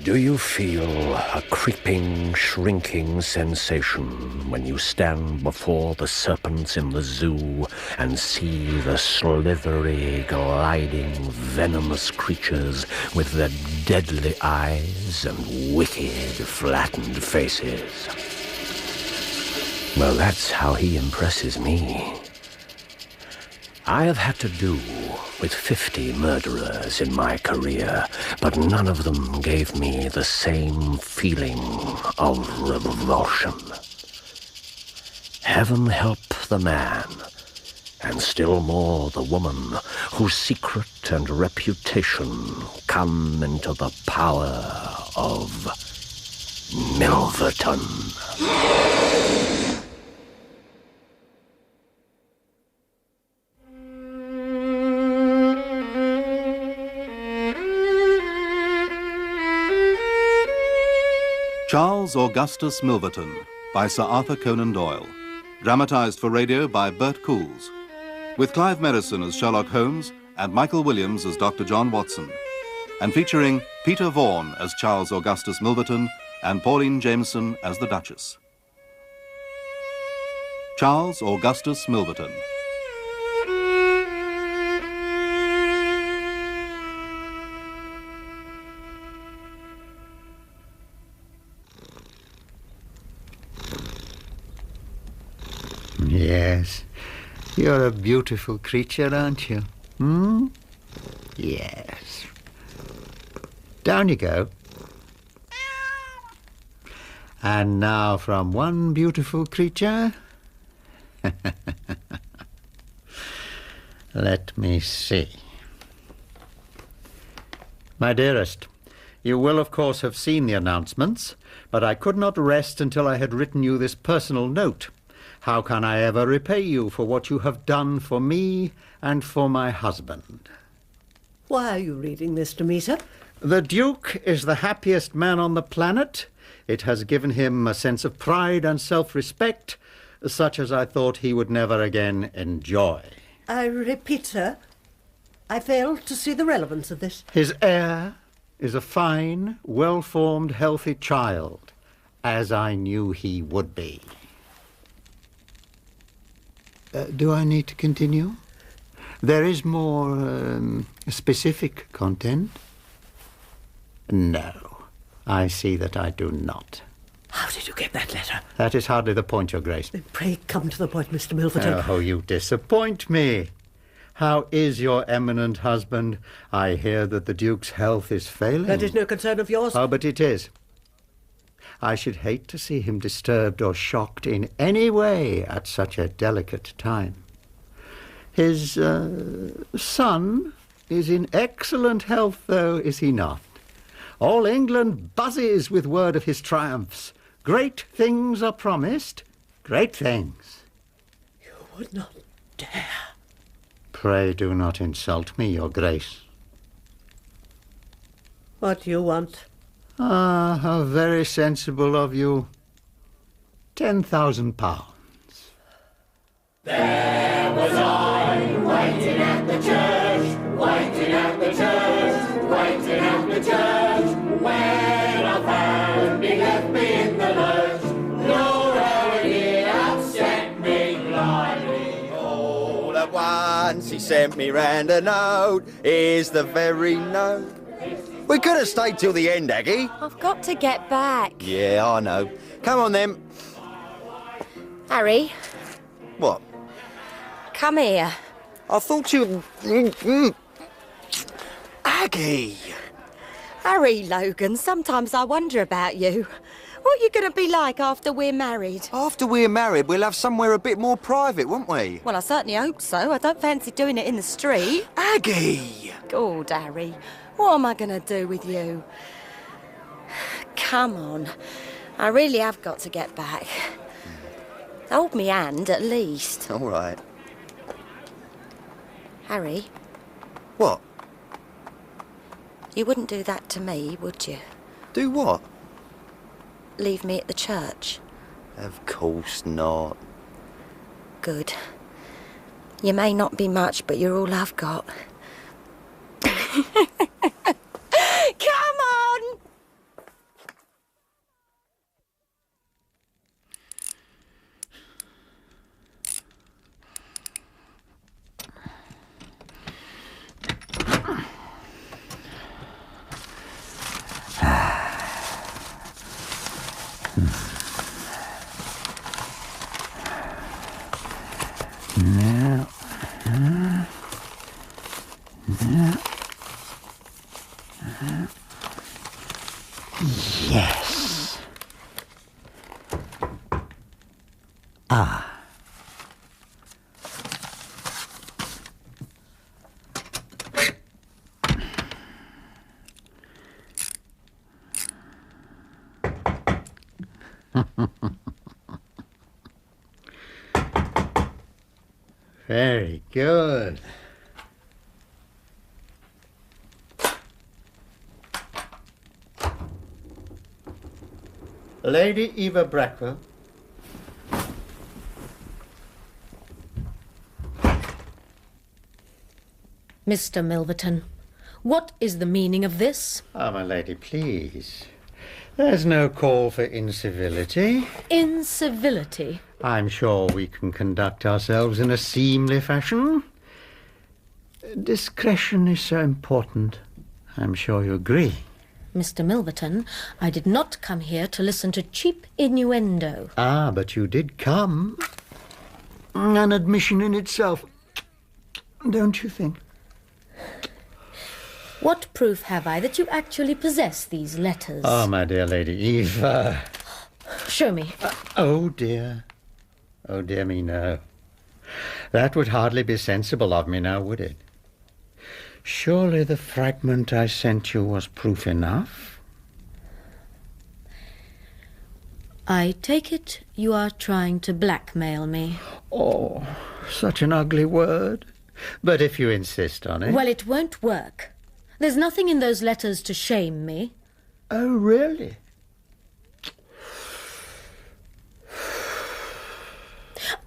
Do you feel a creeping, shrinking sensation when you stand before the serpents in the zoo and see the slithery, gliding, venomous creatures with their deadly eyes and wicked, flattened faces? Well, that's how he impresses me. I have had to do with 50 murderers in my career, but none of them gave me the same feeling of revulsion. Heaven help the man, and still more the woman, whose secret and reputation come into the power of Milverton. Charles Augustus Milverton by Sir Arthur Conan Doyle. Dramatised for radio by Bert Coules. With Clive Merrison as Sherlock Holmes and Michael Williams as Dr. John Watson. And featuring Peter Vaughan as Charles Augustus Milverton and Pauline Jameson as the Duchess. Charles Augustus Milverton. Yes, you're a beautiful creature, aren't you? Yes. Down you go. And now from one beautiful creature... Let me see. My dearest, you will of course have seen the announcements, but I could not rest until I had written you this personal note. How can I ever repay you for what you have done for me and for my husband? Why are you reading this to me, sir? The Duke is the happiest man on the planet. It has given him a sense of pride and self-respect, such as I thought he would never again enjoy. I repeat, sir, I fail to see the relevance of this. His heir is a fine, well-formed, healthy child, as I knew he would be. Do I need to continue? There is more specific content? No, I see that I do not. How did you get that letter? That is hardly the point, Your Grace. Pray come to the point, Mr. Milverton. Oh, you disappoint me. How is your eminent husband? I hear that the Duke's health is failing. That is no concern of yours. Oh, but it is. I should hate to see him disturbed or shocked in any way at such a delicate time. His son is in excellent health, though, is he not? All England buzzes with word of his triumphs. Great things are promised, great things. You would not dare. Pray do not insult me, Your Grace. What do you want? Ah, how very sensible of you. £10,000. There was I, waiting at the church, waiting at the church, waiting at the church, when I found he left me in the lurch. Lord, how he upset me blindly. All at once he sent me round a note. Here's the very note. We could have stayed till the end, Aggie. I've got to get back. Yeah, I know. Come on, then. Harry, What? come here. I thought you... Aggie! Harry, Logan, sometimes I wonder about you. What are you going to be like after we're married? After we're married, we'll have somewhere a bit more private, won't we? Well, I certainly hope so. I don't fancy doing it in the street. Aggie! God, Harry, what am I going to do with you? Come on. I really have got to get back. Hold me hand, at least. All right. Harry, What? you wouldn't do that to me, would you? Do what? Leave me at the church? Of course not. Good. You may not be much, but you're all I've got. Come on! Yes. Ah. Very good. Lady Eva Bakewell. Mr. Milverton, what is the meaning of this? Ah, my lady, please. There's no call for incivility. Incivility? I'm sure we can conduct ourselves in a seemly fashion. Discretion is so important. I'm sure you agree. Mr. Milverton, I did not come here to listen to cheap innuendo. Ah, but you did come. An admission in itself, don't you think? What proof have I that you actually possess these letters? Oh, my dear Lady Eva. Show me. Oh, dear. Oh, dear me, no. That would hardly be sensible of me now, would it? Surely the fragment I sent you was proof enough? I take it you are trying to blackmail me. Oh, such an ugly word. But if you insist on it... Well, it won't work. There's nothing in those letters to shame me. Oh, really?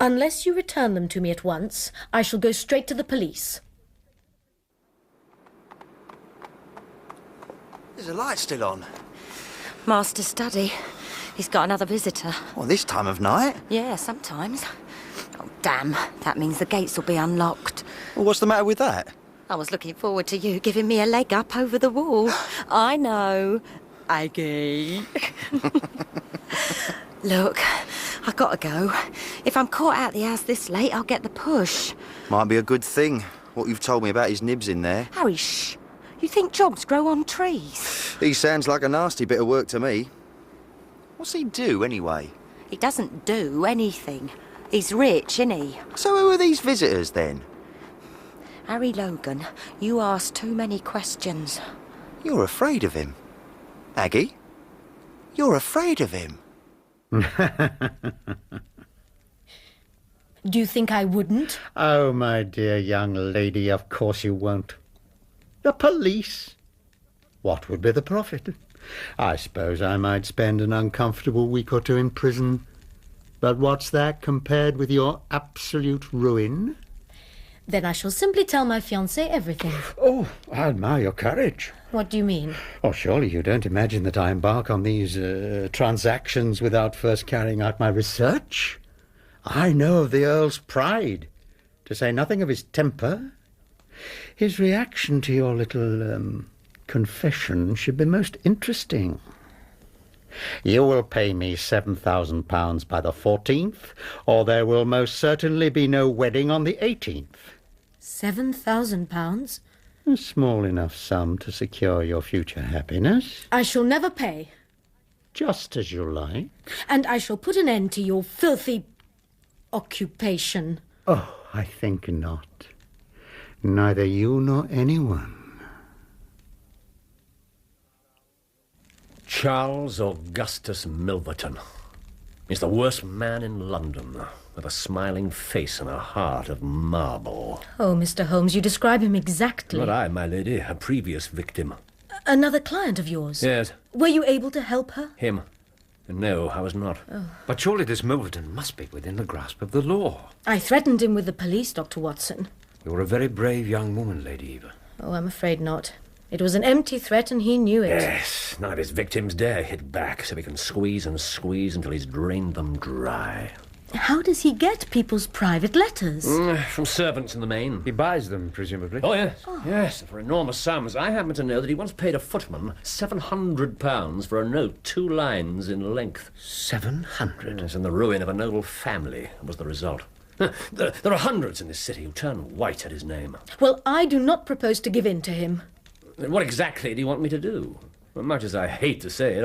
Unless you return them to me at once, I shall go straight to the police. Is the light still on? Master study. He's got another visitor. Well, this time of night? Yeah, sometimes. Oh, damn. That means the gates will be unlocked. Well, what's the matter with that? I was looking forward to you giving me a leg up over the wall. I know. Aggie. Look, I gotta go. If I'm caught out the house this late, I'll get the push. Might be a good thing, what you've told me about his nibs in there. Harry, shh. You think jogs grow on trees? He sounds like a nasty bit of work to me. What's he do, anyway? He doesn't do anything. He's rich, isn't he? So who are these visitors, then? Harry Logan, you ask too many questions. You're afraid of him. Aggie, you're afraid of him. Do you think I wouldn't? Oh, my dear young lady, of course you won't. The police? What would be the profit? I suppose I might spend an uncomfortable week or two in prison. But what's that compared with your absolute ruin? Then I shall simply tell my fiancé everything. Oh, I admire your courage. What do you mean? Oh, surely you don't imagine that I embark on these transactions without first carrying out my research? I know of the Earl's pride, to say nothing of his temper. His reaction to your little confession should be most interesting. You will pay me £7,000 by the 14th, or there will most certainly be no wedding on the 18th. £7,000? A small enough sum to secure your future happiness. I shall never pay. Just as you like. And I shall put an end to your filthy occupation. Oh, I think not. Neither you nor anyone. Charles Augustus Milverton. He's the worst man in London, with a smiling face and a heart of marble. Oh, Mr. Holmes, you describe him exactly. Not I, my lady, a previous victim. Another client of yours? Yes. Were you able to help her? Him. No, I was not. Oh. But surely this Milverton must be within the grasp of the law. I threatened him with the police, Dr. Watson. You're a very brave young woman, Lady Eva. Oh, I'm afraid not. It was an empty threat and he knew it. Yes, none of his victims dare hit back, so he can squeeze and squeeze until he's drained them dry. How does he get people's private letters? From servants in the main. He buys them, presumably. Oh, yes. Oh. Yes, for enormous sums. I happen to know that he once paid a footman £700 for a note 2 lines in length. 700? Yes, and the ruin of a noble family was the result. There are hundreds in this city who turn white at his name. Well, I do not propose to give in to him. Then what exactly do you want me to do? As much as I hate to say it,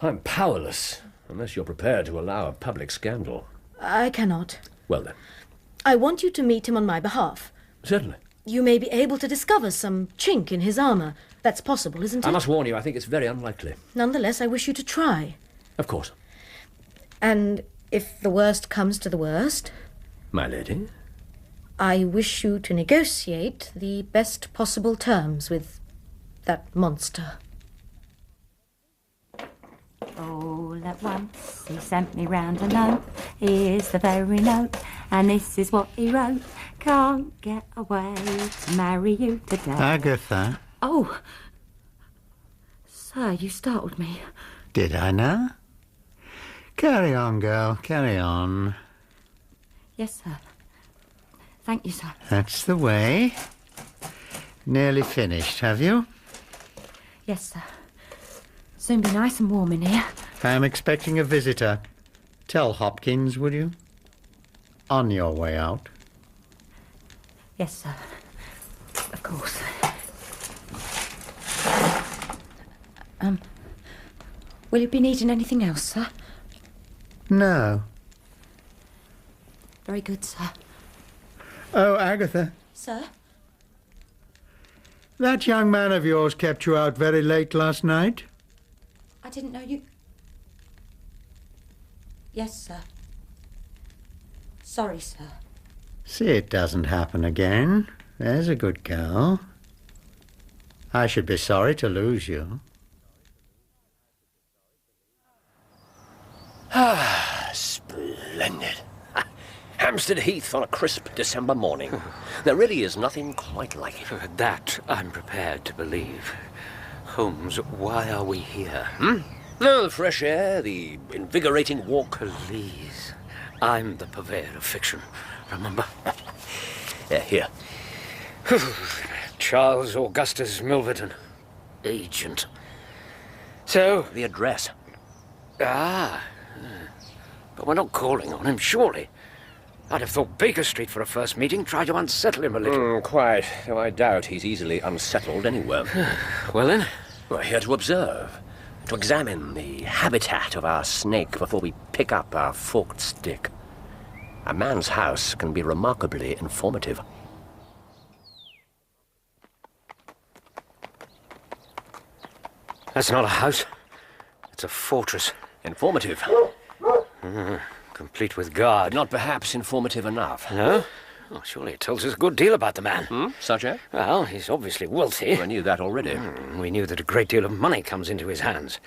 I'm powerless, unless you're prepared to allow a public scandal. I cannot. Well, then. I want you to meet him on my behalf. Certainly. You may be able to discover some chink in his armour. That's possible, isn't it? I must warn you, I think it's very unlikely. Nonetheless, I wish you to try. Of course. And if the worst comes to the worst... My lady? I wish you to negotiate the best possible terms with that monster. All at once he sent me round a note. Here's the very note, and this is what he wrote. Can't get away to marry you today. Agatha. Oh, sir, you startled me. Did I now? Carry on, girl, carry on. Yes, sir. Thank you, sir. That's the way. Nearly finished, have you? Yes, sir. Soon be nice and warm in here. I'm expecting a visitor. Tell Hopkins, would you? On your way out. Yes, sir. Of course. Will you be needing anything else, sir? No. Very good, sir. Oh, Agatha. Sir? That young man of yours kept you out very late last night? I didn't know you... Yes, sir. Sorry, sir. See it doesn't happen again. There's a good girl. I should be sorry to lose you. Ah, splendid. Hampstead Heath on a crisp December morning. There really is nothing quite like it. That I'm prepared to believe. Holmes, why are we here? No, the fresh air, the invigorating walk. Please. I'm the purveyor of fiction, remember? Here. Charles Augustus Milverton, agent. So... The address. Ah. But we're not calling on him, surely. I'd have thought Baker Street for a first meeting, try to unsettle him a little. Quite, though I doubt he's easily unsettled anywhere. Well then? We're here to observe, to examine the habitat of our snake before we pick up our forked stick. A man's house can be remarkably informative. That's not a house. It's a fortress. Informative. Complete with guard. But not perhaps informative enough. No? Oh, surely it tells us a good deal about the man. Such as? Well, he's obviously wealthy. I knew that already. We knew that a great deal of money comes into his hands.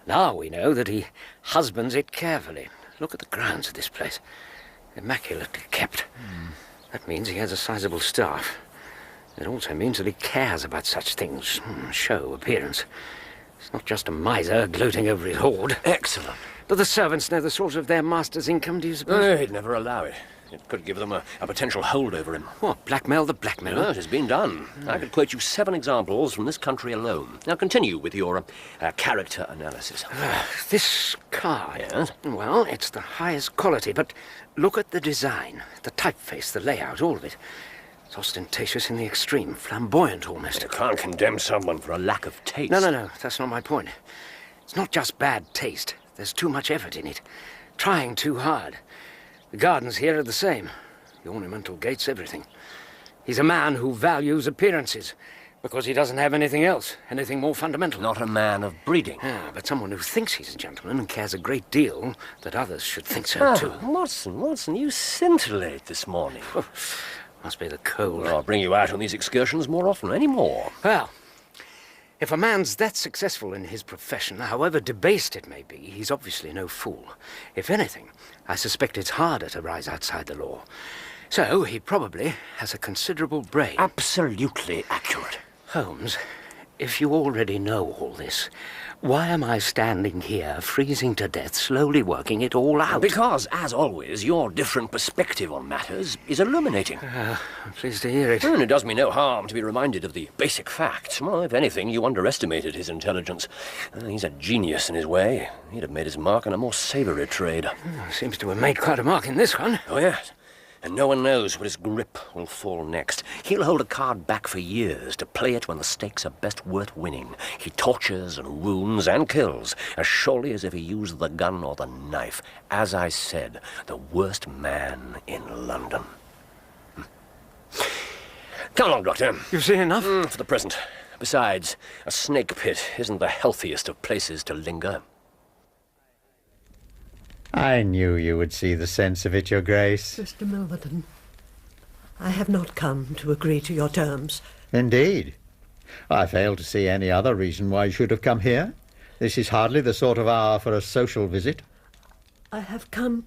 Now we know that he husbands it carefully. Look at the grounds of this place. Immaculately kept. That means he has a sizable staff. It also means that he cares about such things. Show, appearance. It's not just a miser gloating over his hoard. Excellent. Do the servants know the source of their master's income, do you suppose? He'd never allow it. It could give them a potential hold over him. What, blackmail the blackmailer? No, it has been done. I could quote you 7 examples from this country alone. Now continue with your character analysis. This card. Yes? Well, it's the highest quality, but look at the design, the typeface, the layout, all of it. It's ostentatious in the extreme, flamboyant almost. You can't condemn someone for a lack of taste. No, that's not my point. It's not just bad taste. There's too much effort in it. Trying too hard. The gardens here are the same. The ornamental gates, everything. He's a man who values appearances, because he doesn't have anything else, anything more fundamental. Not a man of breeding. But someone who thinks he's a gentleman and cares a great deal that others should think so too. Watson, you scintillate this morning. Must be the cold. I'll bring you out on these excursions more often, any more. Well, if a man's that successful in his profession, however debased it may be, he's obviously no fool. If anything, I suspect it's harder to rise outside the law. So he probably has a considerable brain. Absolutely accurate. Holmes, if you already know all this, why am I standing here, freezing to death, slowly working it all out? Because, as always, your different perspective on matters is illuminating. I'm pleased to hear it. And it does me no harm to be reminded of the basic facts. Well, if anything, you underestimated his intelligence. He's a genius in his way. He'd have made his mark in a more savoury trade. Seems to have made quite a mark in this one. Oh, yes. And no one knows where his grip will fall next. He'll hold a card back for years to play it when the stakes are best worth winning. He tortures and wounds and kills as surely as if he used the gun or the knife. As I said, the worst man in London. Come along, Doctor. You've seen enough? For the present. Besides, a snake pit isn't the healthiest of places to linger. I knew you would see the sense of it, Your Grace. Mr. Milverton, I have not come to agree to your terms. Indeed. I fail to see any other reason why you should have come here. This is hardly the sort of hour for a social visit. I have come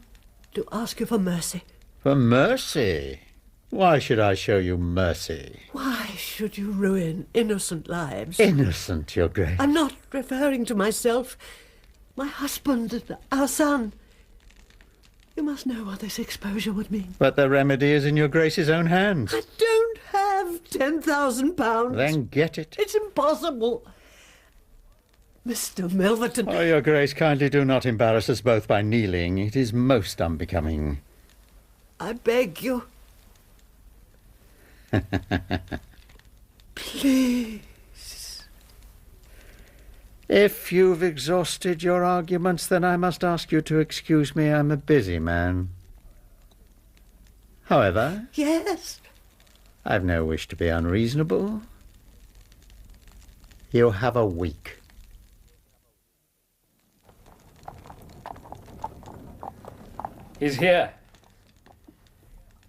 to ask you for mercy. For mercy? Why should I show you mercy? Why should you ruin innocent lives? Innocent, Your Grace. I'm not referring to myself. My husband and our son. You must know what this exposure would mean. But the remedy is in Your Grace's own hands. I don't have £10,000. Then get it. It's impossible. Mr. Milverton. Oh, Your Grace, kindly do not embarrass us both by kneeling. It is most unbecoming. I beg you. Please. If you've exhausted your arguments, then I must ask you to excuse me. I'm a busy man. However... Yes? I've no wish to be unreasonable. You have a week. He's here.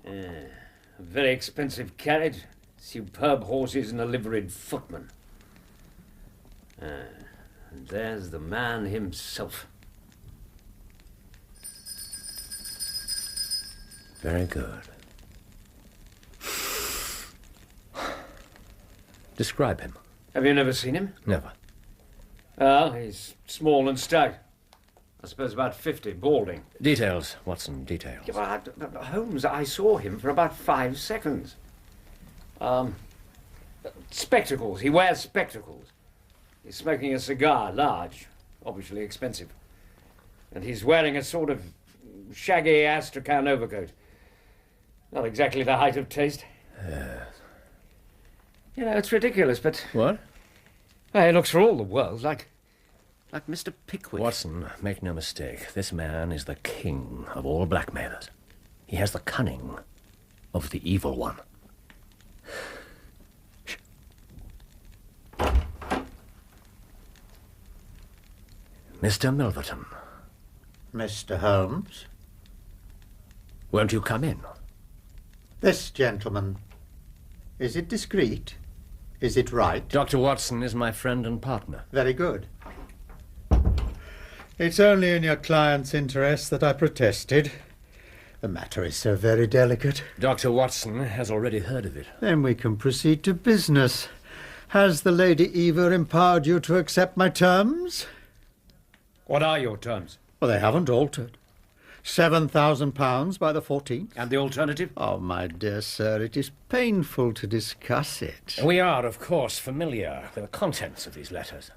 A very expensive carriage, superb horses and a liveried footman. And there's the man himself. Very good. Describe him. Have you never seen him? Never. Well, he's small and stout. I suppose about 50, balding. Details, Watson, details. Yeah, well, Holmes, I saw him for about 5 seconds. Spectacles. He wears spectacles. He's smoking a cigar, large, obviously expensive. And he's wearing a sort of shaggy astrakhan overcoat. Not exactly the height of taste. You know, it's ridiculous, but... What? Well, he looks for all the world like Mr. Pickwick. Watson, make no mistake. This man is the king of all blackmailers. He has the cunning of the evil one. Shh. Mr. Milverton. Mr. Holmes? Won't you come in? This gentleman. Is it discreet? Is it right? Dr. Watson is my friend and partner. Very good. It's only in your client's interest that I protested. The matter is so very delicate. Dr. Watson has already heard of it. Then we can proceed to business. Has the Lady Eva empowered you to accept my terms? What are your terms? Well, they haven't altered. £7,000 by the 14th. And the alternative? Oh, my dear sir, it is painful to discuss it. We are, of course, familiar with the contents of these letters.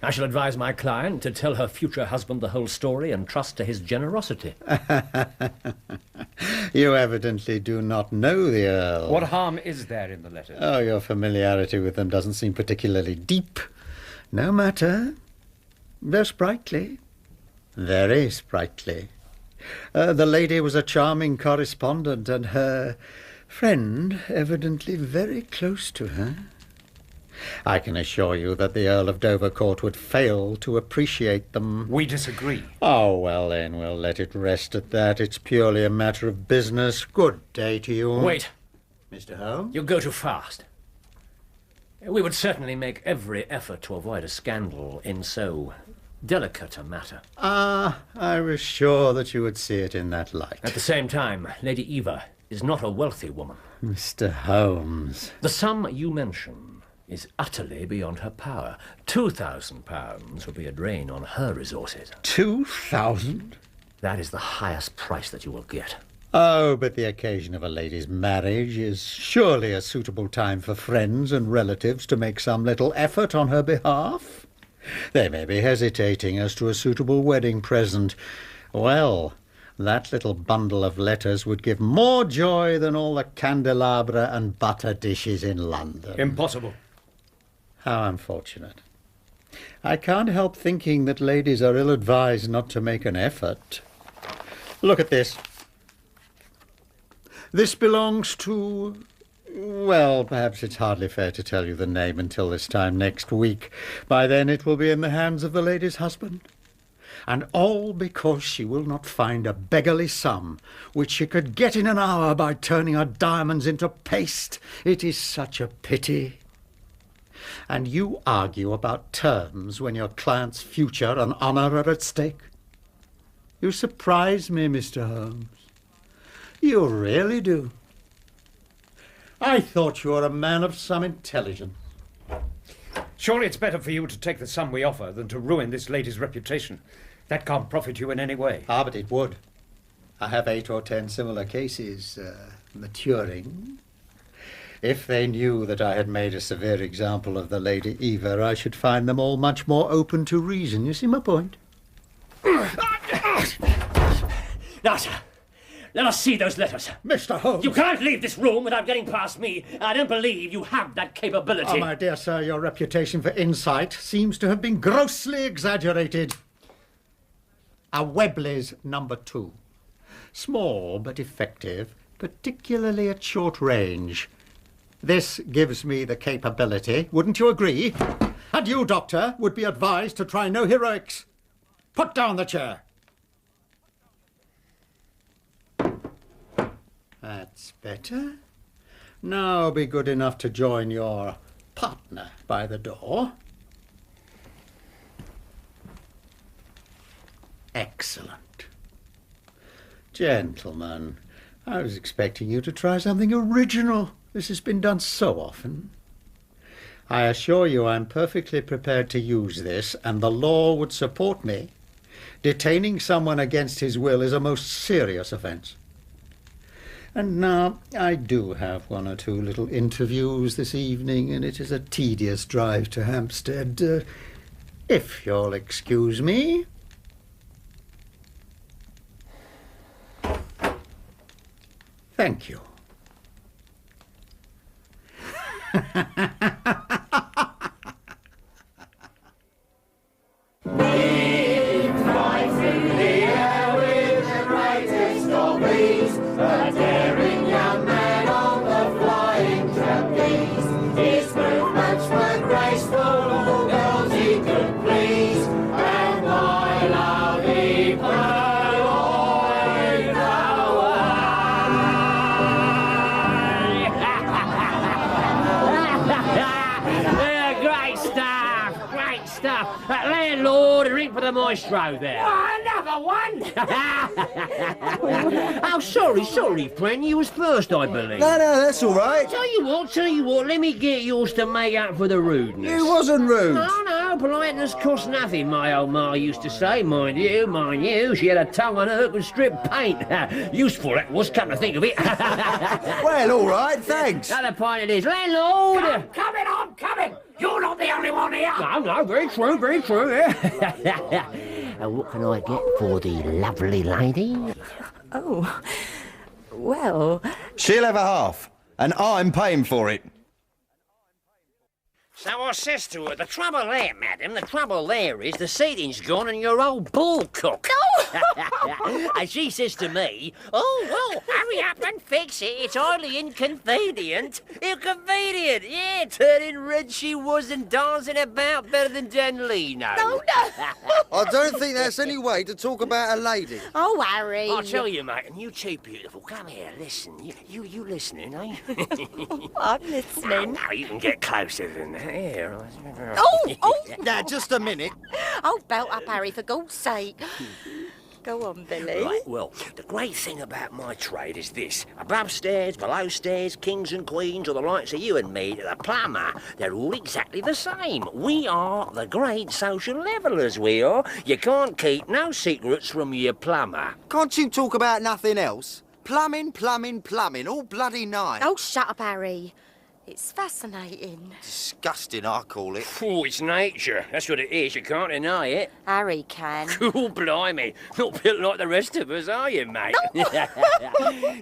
I shall advise my client to tell her future husband the whole story and trust to his generosity. You evidently do not know the Earl. What harm is there in the letters? Oh, your familiarity with them doesn't seem particularly deep. No matter. They're sprightly. Very sprightly. The lady was a charming correspondent, and her friend evidently very close to her. I can assure you that the Earl of Dovercourt would fail to appreciate them. We disagree. Oh, well then, we'll let it rest at that. It's purely a matter of business. Good day to you. Wait. Mr. Holmes? You go too fast. We would certainly make every effort to avoid a scandal in so delicate a matter. Ah, I was sure that you would see it in that light. At the same time, Lady Eva is not a wealthy woman. Mr. Holmes. The sum you mention is utterly beyond her power. £2,000 would be a drain on her resources. 2,000? That is the highest price that you will get. Oh, but the occasion of a lady's marriage is surely a suitable time for friends and relatives to make some little effort on her behalf. They may be hesitating as to a suitable wedding present. Well, That little bundle of letters would give more joy than all the candelabra and butter dishes in London. Impossible. How unfortunate. I can't help thinking that ladies are ill-advised not to make an effort. Look at this. This belongs to... Well, perhaps it's hardly fair to tell you the name until this time next week. By then it will be in the hands of the lady's husband. And all because she will not find a beggarly sum which she could get in an hour by turning her diamonds into paste. It is such a pity. And you argue about terms when your client's future and honour are at stake? You surprise me, Mr. Holmes. You really do. I thought you were a man of some intelligence. Surely it's better for you to take the sum we offer than to ruin this lady's reputation. That can't profit you in any way. Ah, but it would. I have 8 or 10 similar cases maturing. If they knew that I had made a severe example of the Lady Eva, I should find them all much more open to reason. You see my point? Now, sir, let us see those letters. Mr. Holmes! You can't leave this room without getting past me. I don't believe you have that capability. Oh, my dear sir, your reputation for insight seems to have been grossly exaggerated. A Webley's number 2. Small but effective, particularly at short range. This gives me the capability, wouldn't you agree? And you, Doctor, would be advised to try no heroics. Put down the chair. That's better. Now be good enough to join your partner by the door. Excellent. Gentlemen, I was expecting you to try something original. This has been done so often. I assure you I'm perfectly prepared to use this, and the law would support me. Detaining someone against his will is a most serious offence. And now, I do have 1 or 2 little interviews this evening, and it is a tedious drive to Hampstead. If you'll excuse me. Thank you. Landlord, a drink for the maestro there. Oh, another one! Oh, sorry, friend. You was first, I believe. No, that's all right. Tell you what, let me get yours to make up for the rudeness. You wasn't rude. No, politeness costs nothing, my old ma used to say. Mind you, she had a tongue on her could strip paint. Useful that was, come to think of it. Well, all right, thanks. Another pint it is. Landlord! I'm coming! You're not the only one here! No, very true, yeah. What can I get for the lovely lady? Oh, well... She'll have a half, and I'm paying for it. So I says to her, the trouble there, madam, the trouble there is the seating's gone and your old bull cook. No! And she says to me, oh, well, hurry up and fix it. It's highly inconvenient. Inconvenient, yeah. Turning red she was and dancing about better than Dan Leno. No! I don't think that's any way to talk about a lady. Oh, Harry. I'll tell you, mate, and you too beautiful. Come here, listen. You listening, eh? I'm listening. No, you can get closer than that. Here. Oh! Now, just a minute. Oh, belt up, Harry, for God's sake. Go on, Billy. Right, well, the great thing about my trade is this. Above stairs, below stairs, kings and queens, or the likes of you and me, to the plumber, they're all exactly the same. We are the great social levellers, we are. You can't keep no secrets from your plumber. Can't you talk about nothing else? Plumbing, all bloody night. Oh, shut up, Harry. It's fascinating. Disgusting, I call it. Oh, it's nature. That's what it is. You can't deny it. Harry can. Cool, blimey. Not built like the rest of us, are you, mate?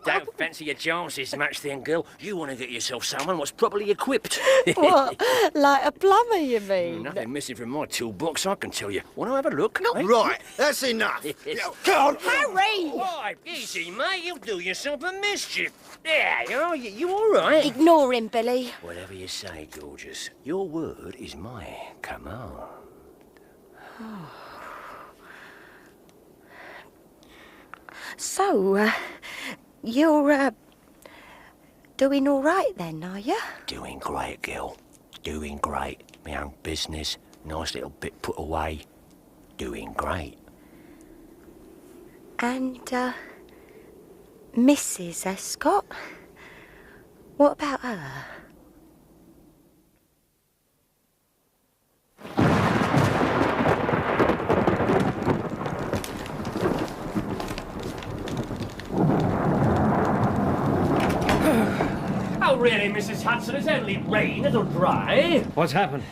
Don't fancy your chances much then, girl. You want to get yourself someone what's properly equipped. What? Like a plumber, you mean? Nothing missing from my toolbox, I can tell you. Want to have a look? No. eh? Right, that's enough. Go on, Harry! Why, easy, mate. You'll do yourself a mischief. Yeah, you all right? Ignore him, Billy. Whatever you say, gorgeous. Your word is my command. So, you're, doing all right then, are you? Doing great, girl. Doing great. My own business. Nice little bit put away. Doing great. And, Mrs. Escott? What about her? Oh, really, Mrs. Hudson? It's only rain. It'll dry. What's happened?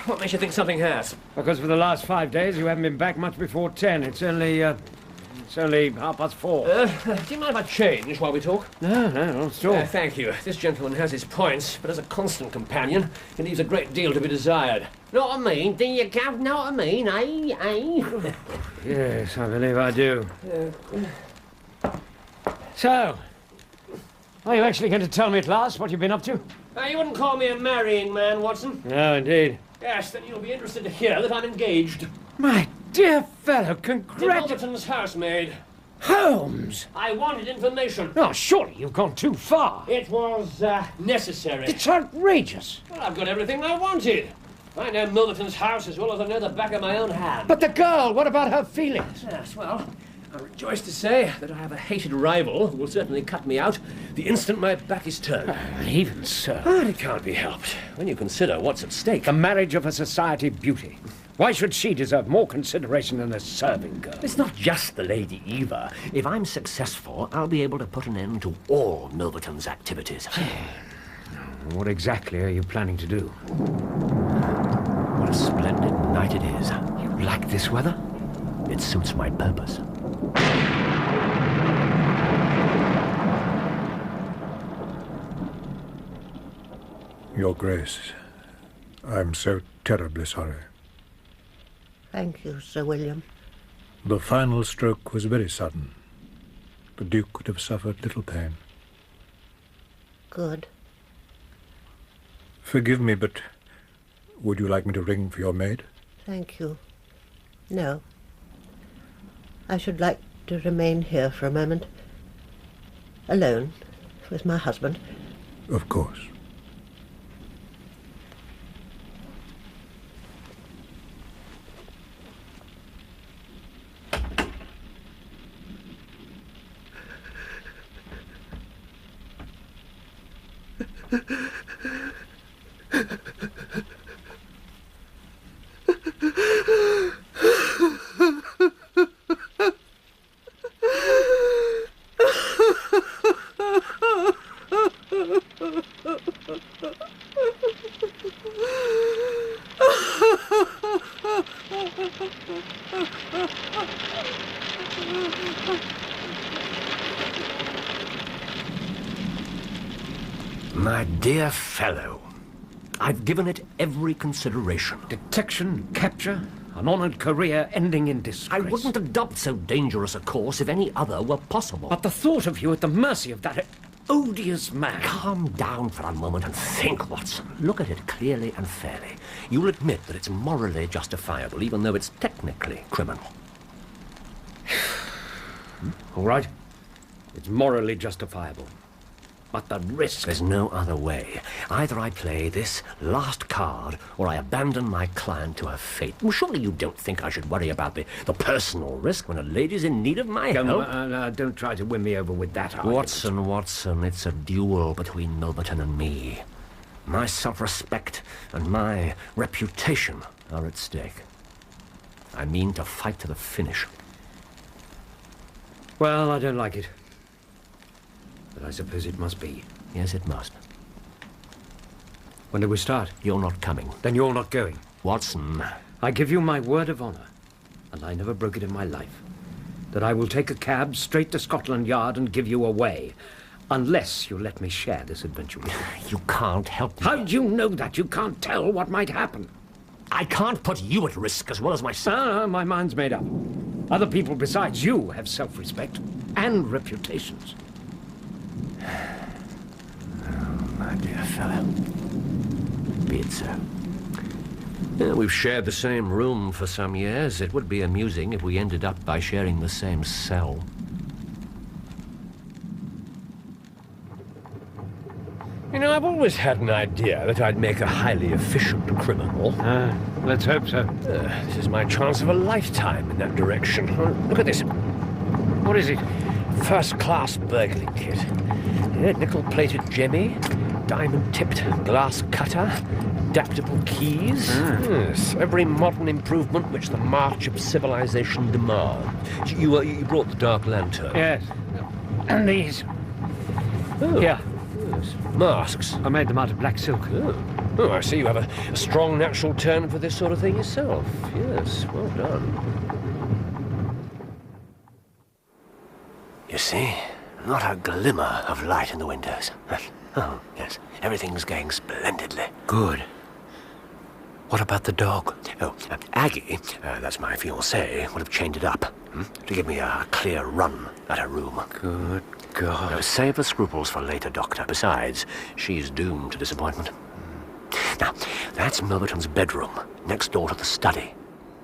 What makes you think something has? Because for the last 5 days you haven't been back much before 10. It's only 4:30. Do you mind if I change while we talk? No, not at all. Thank you. This gentleman has his points, but as a constant companion, he leaves a great deal to be desired. Know what I mean? Do you, Gav? Know what I mean? Eh? Yes, I believe I do. So, are you actually going to tell me at last what you've been up to? You wouldn't call me a marrying man, Watson. No, indeed. Yes, then you'll be interested to hear that I'm engaged. My dear fellow, To congratulations. Milverton's housemaid. Holmes! I wanted information. Oh, surely you've gone too far. It was, necessary. It's outrageous. Well, I've got everything I wanted. I know Milverton's house as well as I know the back of my own hand. But the girl, what about her feelings? Yes, well, I rejoice to say that I have a hated rival who will certainly cut me out the instant my back is turned. Even so. But it can't be helped when you consider what's at stake. The marriage of a society beauty. Why should she deserve more consideration than a serving girl? It's not just the lady either. If I'm successful, I'll be able to put an end to all Milverton's activities. What exactly are you planning to do? What a splendid night it is. You like this weather? It suits my purpose. Your Grace, I'm so terribly sorry. Thank you, Sir William. The final stroke was very sudden. The Duke could have suffered little pain. Good. Forgive me, but would you like me to ring for your maid? Thank you. No. I should like to remain here for a moment. Alone, with my husband. Of course. My dear fellow, I've given it every consideration. Detection, capture, an honoured career ending in disgrace. I wouldn't adopt so dangerous a course if any other were possible. But the thought of you at the mercy of that odious man... Calm down for a moment and think, Watson. Look at it clearly and fairly. You'll admit that it's morally justifiable, even though it's technically criminal. All right. It's morally justifiable. But the risk... There's no other way. Either I play this last card, or I abandon my client to her fate. Well, surely you don't think I should worry about the personal risk when a lady's in need of my help? Don't try to win me over with that argument. Watson, it's a duel between Milverton and me. My self-respect and my reputation are at stake. I mean to fight to the finish. Well, I don't like it. But I suppose it must be. Yes, it must. When do we start? You're not coming. Then you're not going. Watson. I give you my word of honour, and I never broke it in my life, that I will take a cab straight to Scotland Yard and give you away, unless you let me share this adventure with you. You can't help me. How do you know that? You can't tell what might happen. I can't put you at risk as well as myself. My mind's made up. Other people besides you have self-respect and reputations. Oh, my dear fellow. Be it so. We've shared the same room for some years. It would be amusing if we ended up by sharing the same cell. You know, I've always had an idea that I'd make a highly efficient criminal. Let's hope so. This is my chance of a lifetime in that direction. Look at this. What is it? First-class burglary kit. Yeah, nickel-plated jemmy, diamond-tipped glass cutter, adaptable keys. Yes, every modern improvement which the march of civilization demands. You brought the dark lantern. Yes. And these. Oh. Here. Yes. Masks. I made them out of black silk. Oh, I see you have a strong natural turn for this sort of thing yourself. Yes, well done. You see, not a glimmer of light in the windows. Oh, yes, everything's going splendidly. Good. What about the dog? Oh, Aggie, that's my fiancée, would have chained it up to give me a clear run at her room. Good God. Save the scruples for later, Doctor. Besides, she's doomed to disappointment. Now, that's Milverton's bedroom, next door to the study,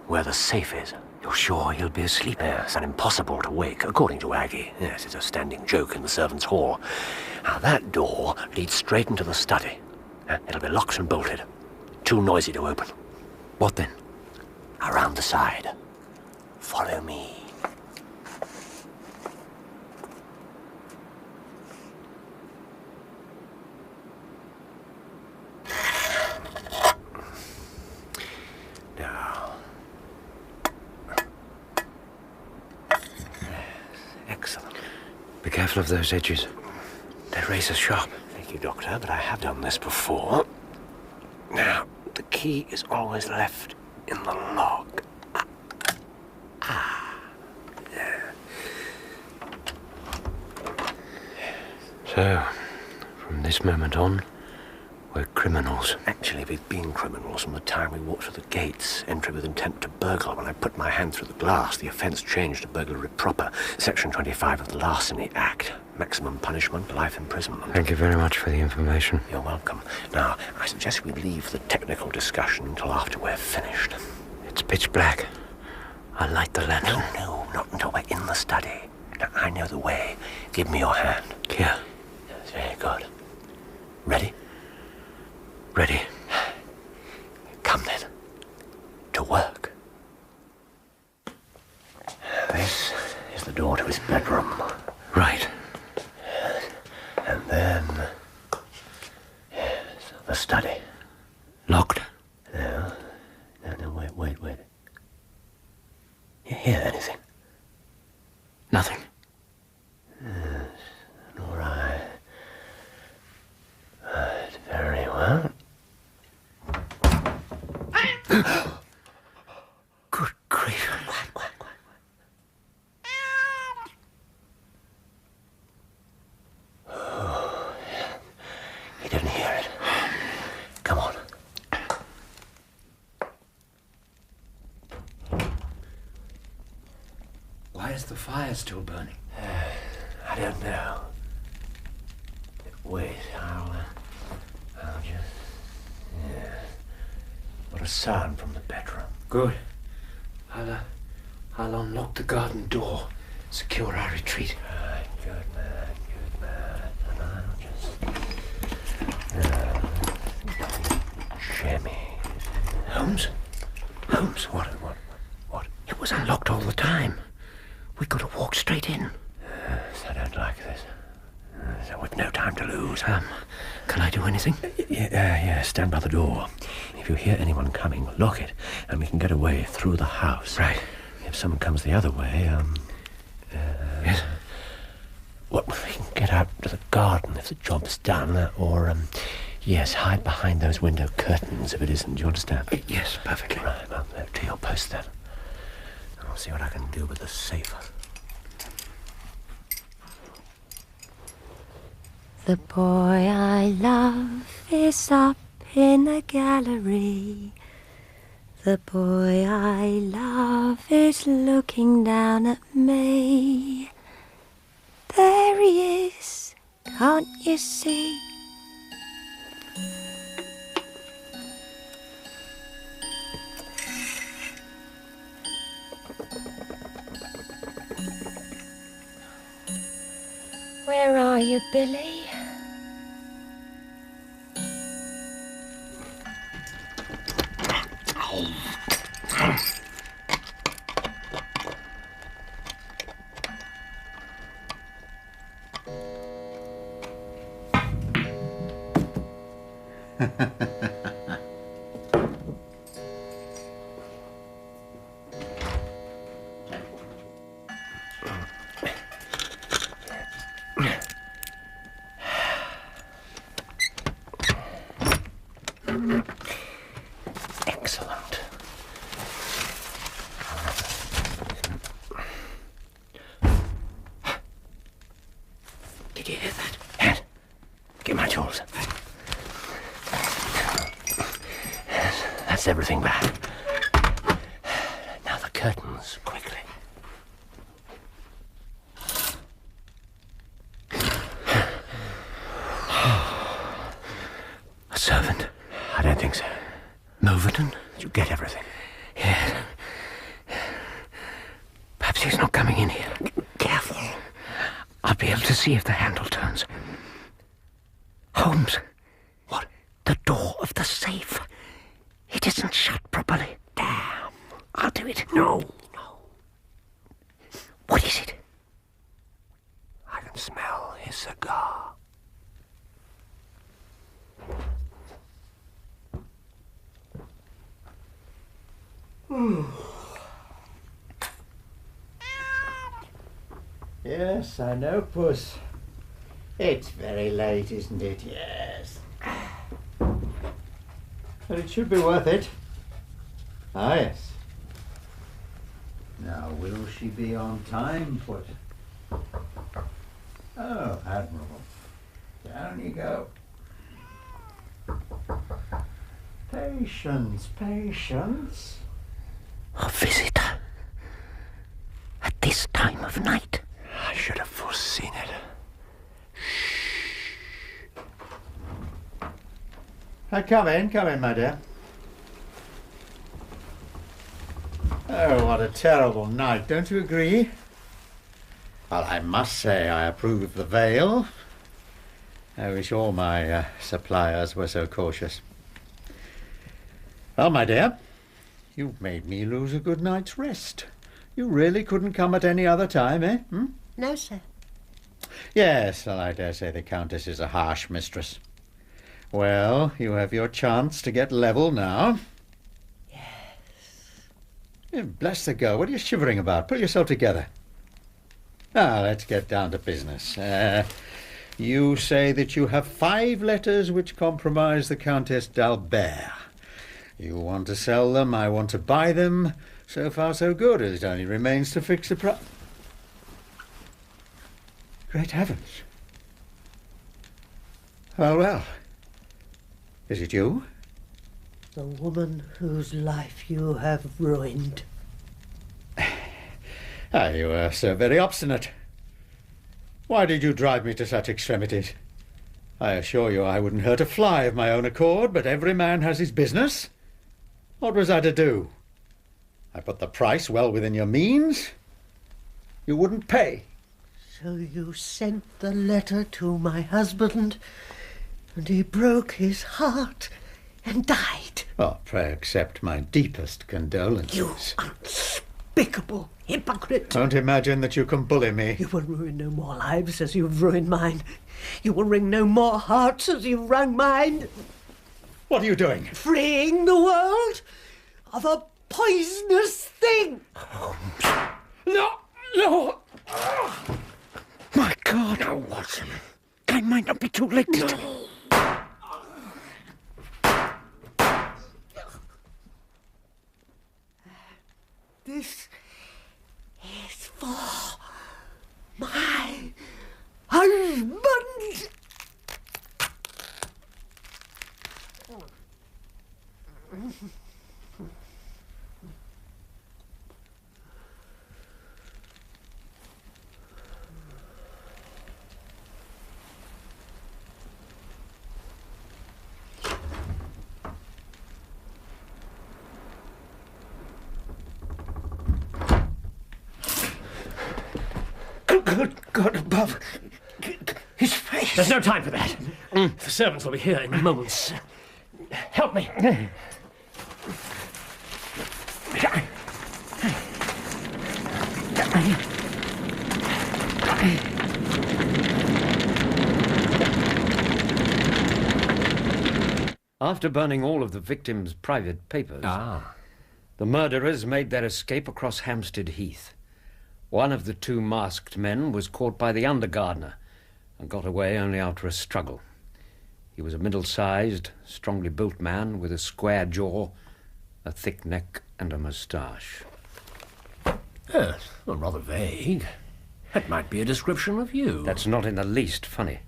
where the safe is. You're sure he'll be asleep? Yes, and impossible to wake, according to Aggie. Yes, it's a standing joke in the servants' hall. Now, that door leads straight into the study. It'll be locked and bolted. Too noisy to open. What then? Around the side. Follow me. Now. Excellent. Be careful of those edges. They're razor sharp. Thank you, Doctor, but I have done this before. Now, the key is always left in the lock. Yeah. So, from this moment on, we're criminals. Actually, we've been criminals from the time we walked through the gates, entry with intent to burgle. When I put my hand through the glass, the offence changed to burglary proper. Section 25 of the Larceny Act. Maximum punishment, life imprisonment. Thank you very much for the information. You're welcome. Now, I suggest we leave the technical discussion until after we're finished. It's pitch black. I'll light the lantern. No, not until we're in the study. Now, I know the way. Give me your hand. Here. That's very good. Ready? Ready. Come then. To work. This is the door to his bedroom. Right. And then... yes, the study. Locked? No, wait. You hear anything? Nothing. Yes, all right. Right, very well. Good grief. Quack. Oh, he didn't hear it. Come on. Why is the fire still burning? I don't know. Wait, I'll just... yeah. What a sound from the bedroom. Good. I'll unlock the garden door, secure our retreat. Good man. And I'll just... Jemmy. Holmes? What? It was unlocked all the time. We could have walked straight in. Yes, I don't like this. So we've no time to lose. Can I do anything? Yeah, stand by the door. If you hear anyone coming, lock it, and we can get away through the house. Right. If someone comes the other way, yes? Well, we can get out to the garden if the job's done, or, Yes, hide behind those window curtains if it isn't. Do you understand? Yes, perfectly. Right, well, to your post then. I'll see what I can do with the safe. The boy I love is up in the gallery. The boy I love is looking down at me. There he is, can't you see? Where are you, Billy? Excellent. Did you hear that? Yes. Get my tools. Yes, that's everything back. Now the curtains, quickly. A servant? I don't think so. Milverton? Did you get everything? Yes. Perhaps he's not coming in here. Careful. I'll be able to see if the handle turns. Holmes. What? The door of the safe. It isn't shut properly. Damn. I'll do it. No. What is it? I can smell his cigar. Yes, I know, Puss. It's very late, isn't it? Yes. But it should be worth it. Ah, yes. Now, will she be on time, Puss? Oh, admirable. Down you go. Patience, patience. A visitor. At this time of night. I should have foreseen it. Come in, my dear. Oh, what a terrible night, don't you agree? Well, I must say I approve of the veil. I wish all my suppliers were so cautious. Well, my dear, you've made me lose a good night's rest. You really couldn't come at any other time, eh? No, sir. Yes, well, I dare say the Countess is a harsh mistress. Well, you have your chance to get level now. Yes. Bless the girl, what are you shivering about? Pull yourself together. Now, let's get down to business. You say that you have 5 letters which compromise the Countess d'Albert. You want to sell them, I want to buy them. So far, so good. It only remains to fix the price. Great heavens. Well. Is it you? The woman whose life you have ruined. You are so very obstinate. Why did you drive me to such extremities? I assure you I wouldn't hurt a fly of my own accord, but every man has his business. What was I to do? I put the price well within your means. You wouldn't pay. So you sent the letter to my husband, and he broke his heart and died. Oh, pray accept my deepest condolences. You unspeakable hypocrite. Don't imagine that you can bully me. You will ruin no more lives as you've ruined mine. You will wring no more hearts as you've wrung mine. What are you doing? Freeing the world of a poisonous thing. No! My God! Now, Watson. I might not be too late to... This is for my husband. Good God above. His face. There's no time for that. The servants will be here in moments. Help me. After burning all of the victim's private papers, the murderers made their escape across Hampstead Heath. One of the two masked men was caught by the under-gardener and got away only after a struggle. He was a middle-sized, strongly built man with a square jaw, a thick neck and a moustache. Yes, well, rather vague. That might be a description of you. That's not in the least funny.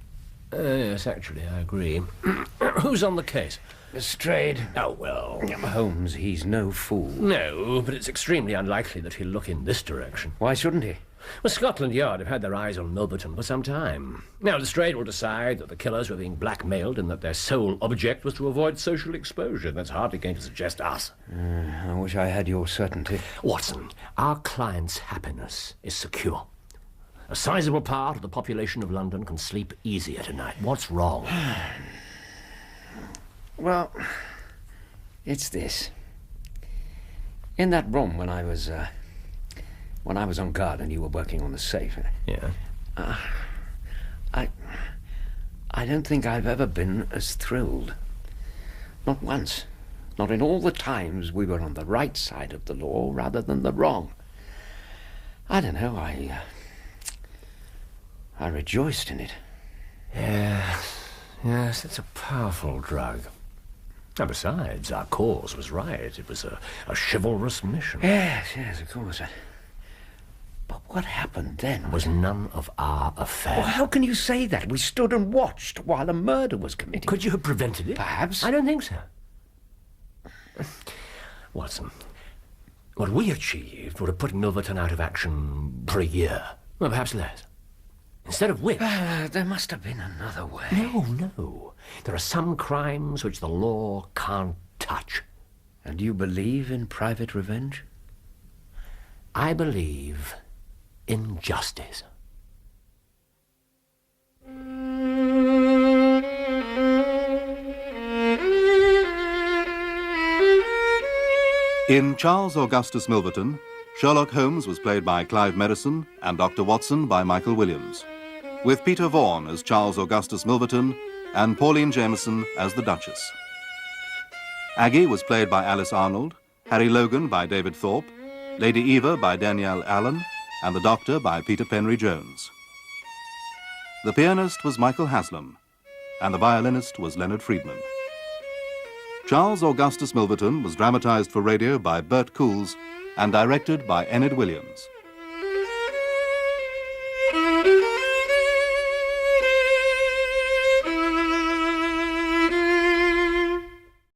Yes, actually, I agree. Who's on the case? Lestrade. Oh, well... Holmes, he's no fool. No, but it's extremely unlikely that he'll look in this direction. Why shouldn't he? Well, Scotland Yard have had their eyes on Milverton for some time. Now, Lestrade will decide that the killers were being blackmailed and that their sole object was to avoid social exposure. That's hardly going to suggest us. I wish I had your certainty. Watson, our client's happiness is secure. A sizable part of the population of London can sleep easier tonight. What's wrong? Well, it's this. In that room when I was on guard and you were working on the safe. Yeah. I don't think I've ever been as thrilled. Not once. Not in all the times we were on the right side of the law rather than the wrong. I don't know, I rejoiced in it. Yes, it's a powerful drug. And besides, our cause was right. It was a chivalrous mission. Yes, of course. But what happened then? It was none of our affair. Well, how can you say that? We stood and watched while a murder was committed. Could you have prevented it? Perhaps. I don't think so. Watson, what we achieved would have put Milverton out of action for a year. Well, perhaps less. Instead of which... there must have been another way. No. There are some crimes which the law can't touch. And you believe in private revenge? I believe in justice. In Charles Augustus Milverton, Sherlock Holmes was played by Clive Merrison and Dr. Watson by Michael Williams, with Peter Vaughan as Charles Augustus Milverton and Pauline Jameson as the Duchess. Aggie was played by Alice Arnold, Harry Logan by David Thorpe, Lady Eva by Danielle Allen, and the Doctor by Peter Penry Jones. The pianist was Michael Haslam, and the violinist was Leonard Friedman. Charles Augustus Milverton was dramatized for radio by Bert Coules and directed by Enyd Williams.